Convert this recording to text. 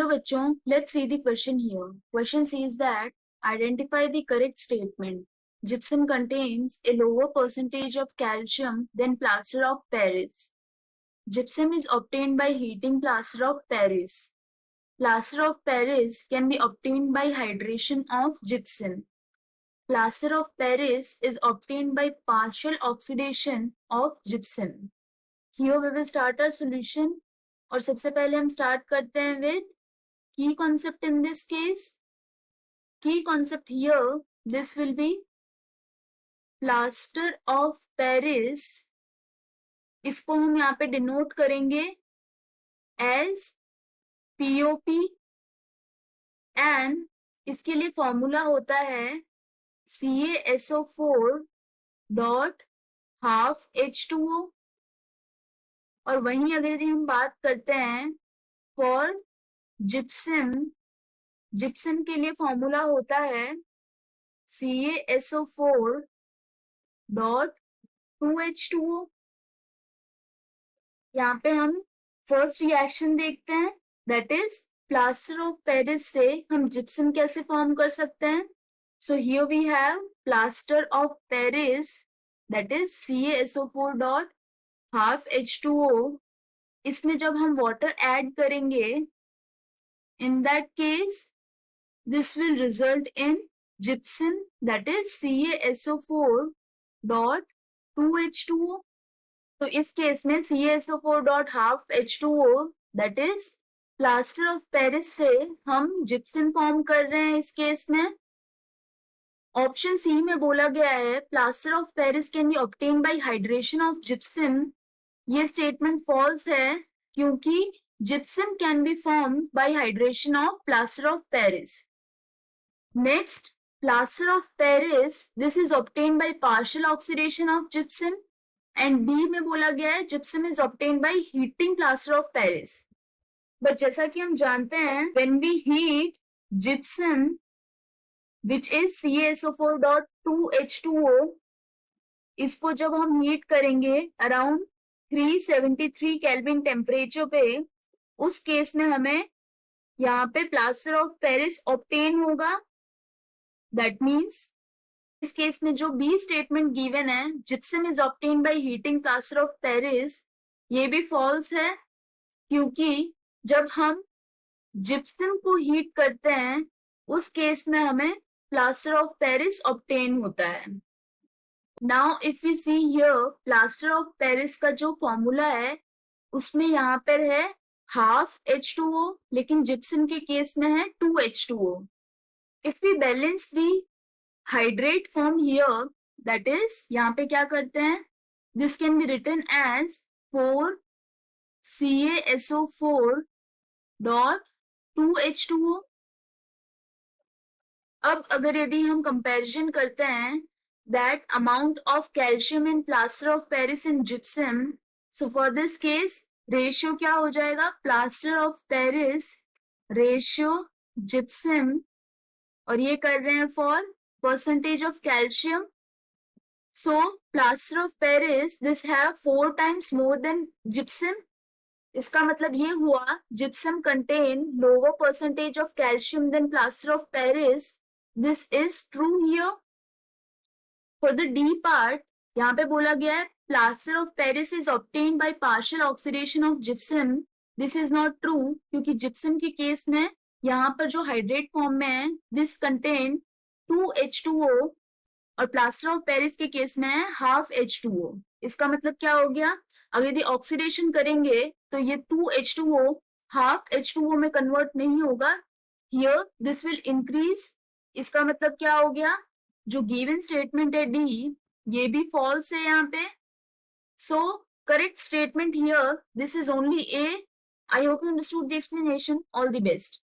बच्चों, let's see the question here. Question says that identify the correct statement. Gypsum contains a lower percentage of calcium than plaster of Paris. Gypsum is obtained by heating plaster of Paris. Plaster of Paris can be obtained by hydration of gypsum. Plaster of Paris is obtained by partial oxidation of gypsum. Here we will start our solution. और सबसे पहले हम start करते हैं with key concept in this case. Key concept here, this will be plaster of Paris. इसको हम यहाँ पे डिनोट करेंगे as POP and इसके लिए फॉर्मूला होता है CaSO4 डॉट हाफ H2O. और वहीं अगर यदि हम बात करते हैं फॉर जिप्सम, जिप्सम के लिए फॉर्मूला होता है CaSO4 डॉट 2H2O. यहाँ पे हम फर्स्ट रिएक्शन देखते हैं, that is plaster of Paris से हम जिप्सम कैसे फॉर्म कर सकते हैं. So here we have plaster of Paris that is CaSO4 dot half H2O. इसमें जब हम वाटर ऐड करेंगे, in that case this will result in gypsum that is CaSO4 dot 2H2O. तो इस केस में CaSO4 dot half H2O that is plaster of Paris से हम gypsum form कर रहे हैं. इस केस में ऑप्शन सी में बोला गया है plaster of Paris can be obtain bye hydration of gypsum. ये स्टेटमेंट फॉल्स है क्योंकि gypsum can be formed by hydration of plaster of Paris. Next, plaster of Paris, this is obtained by partial oxidation of gypsum. And B में बोला गया है gypsum is obtained by heating plaster of Paris. But जैसा कि हम जानते हैं, when we heat gypsum, which is CaSO4 dot 2H2O, इसको जब हम हीट करेंगे अराउंड 373 केल्विन टेम्परेचर पे, उस केस में हमें यहाँ पे प्लास्टर ऑफ पेरिस ऑब्टेन होगा. दैट मीन्स इस केस में जो बी स्टेटमेंट गिवन है gypsum is obtain by heating plaster of Paris, ये भी फॉल्स है क्योंकि जब हम जिप्सम को हीट करते हैं उस केस में हमें प्लास्टर ऑफ पेरिस ऑब्टेन होता है. Now if you see here plaster of Paris का जो फॉर्मूला है उसमें यहाँ पर है हाफ H2O, लेकिन जिप्सम के केस में है 2H2O. If we balance the hydrate form here, that is यहाँ पे क्या करते हैं, this can be written as 4 CaSO4 dot 2H2O. अब अगर यदि हम कंपैरिजन करते हैं that amount of calcium in plaster of Paris in gypsum, so for this case ratio क्या हो जाएगा, plaster of Paris ratio gypsum, और ये कर रहे हैं for percentage of calcium. So plaster of Paris this have 4 times more than gypsum. इसका मतलब ये हुआ gypsum contain lower percentage of calcium than plaster of Paris. This is true here. For the D part यहाँ पे बोला गया है plaster of Paris is obtained by partial oxidation of gypsum. This is not true क्योंकि gypsum के case में यहाँ पर जो हाइड्रेट फॉर्म में है this contain 2H2O और plaster of Paris के केस में है half H2O. इसका मतलब क्या हो गया, अगर यदि ऑक्सीडेशन करेंगे तो ये 2H2O half H2O में कन्वर्ट नहीं होगा. Here this will increase. इसका मतलब क्या हो गया, जो गिवन स्टेटमेंट है D ये भी फॉल्स है यहाँ पे. So, correct statement here, this is only A. I hope you understood the explanation. All the best.